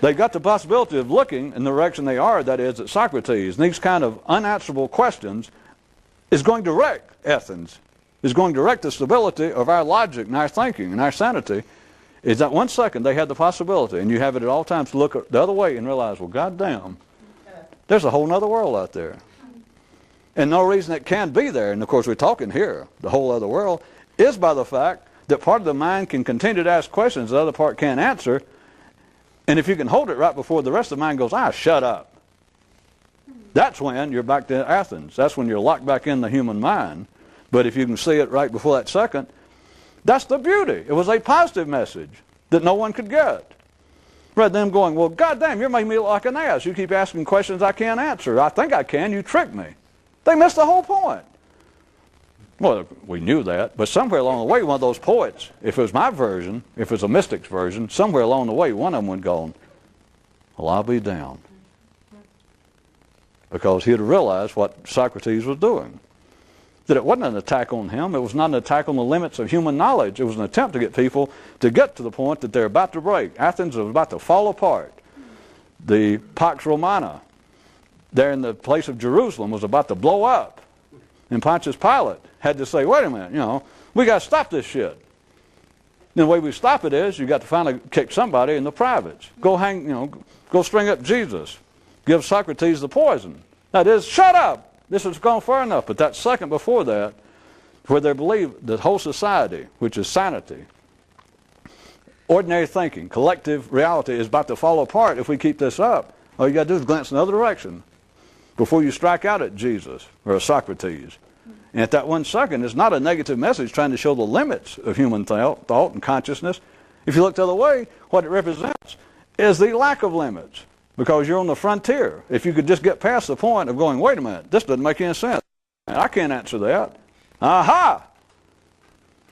A: they've got the possibility of looking in the direction they are, that is, at Socrates. And these kind of unanswerable questions is going to wreck Athens, is going to wreck the stability of our logic and our thinking and our sanity. Is that 1 second they had the possibility, and you have it at all times to look the other way and realize, well, goddamn, there's a whole other world out there. And no reason it can be there, and of course we're talking here, the whole other world, is by the fact that part of the mind can continue to ask questions the other part can't answer. And if you can hold it right before the rest of the mind goes, shut up. That's when you're back to Athens. That's when you're locked back in the human mind. But if you can see it right before that second, that's the beauty. It was a positive message that no one could get. Rather than them going, well, goddamn, you're making me look like an ass. You keep asking questions I can't answer. I think I can. You tricked me. They missed the whole point. Well, we knew that, but somewhere along the way, one of those poets, if it was my version, if it was a mystic's version, somewhere along the way, one of them would go, well, I'll be down. Because he had realized what Socrates was doing. That it wasn't an attack on him. It was not an attack on the limits of human knowledge. It was an attempt to get people to get to the point that they're about to break. Athens was about to fall apart. The Pax Romana, there in the place of Jerusalem, was about to blow up. And Pontius Pilate had to say, wait a minute, we got to stop this shit. The way we stop it is you got to finally kick somebody in the privates. Go hang, go string up Jesus. Give Socrates the poison. That is, shut up. This has gone far enough. But that second before that, where they believe the whole society, which is sanity, ordinary thinking, collective reality is about to fall apart if we keep this up. All you got to do is glance in the other direction before you strike out at Jesus or Socrates. And at that 1 second, it's not a negative message trying to show the limits of human thought and consciousness. If you look the other way, what it represents is the lack of limits, because you're on the frontier. If you could just get past the point of going, wait a minute, this doesn't make any sense. I can't answer that. Aha!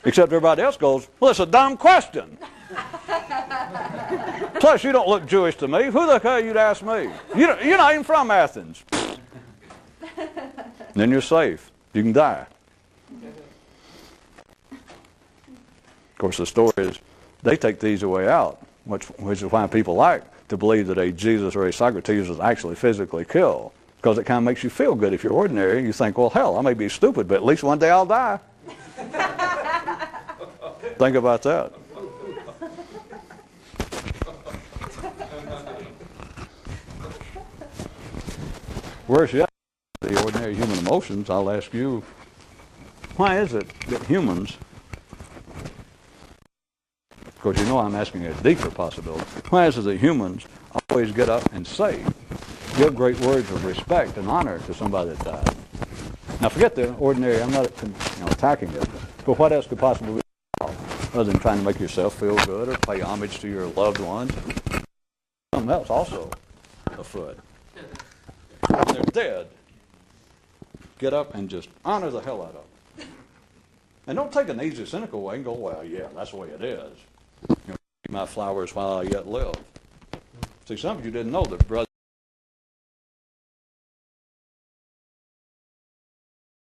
A: Except everybody else goes, well, it's a dumb question. Plus, you don't look Jewish to me. Who the hell you'd ask me? You're not even from Athens. Then you're safe. You can die. Of course, the story is they take the easy way out, which is why people like to believe that a Jesus or a Socrates was actually physically killed, because it kind of makes you feel good. If you're ordinary, you think, well, hell, I may be stupid, but at least one day I'll die. Think about that. Worse yet, the ordinary human emotions, I'll ask you, why is it that humans, of course you know I'm asking a deeper possibility, why is it that humans always get up and give great words of respect and honor to somebody that died? Now forget the ordinary, I'm not attacking it, but what else could possibly be other than trying to make yourself feel good or pay homage to your loved ones? Something else also afoot. When they're dead, get up and just honor the hell out of them. And don't take an easy, cynical way and go, well, yeah, that's the way it is. Keep my flowers while I yet live. See, some of you didn't know that brother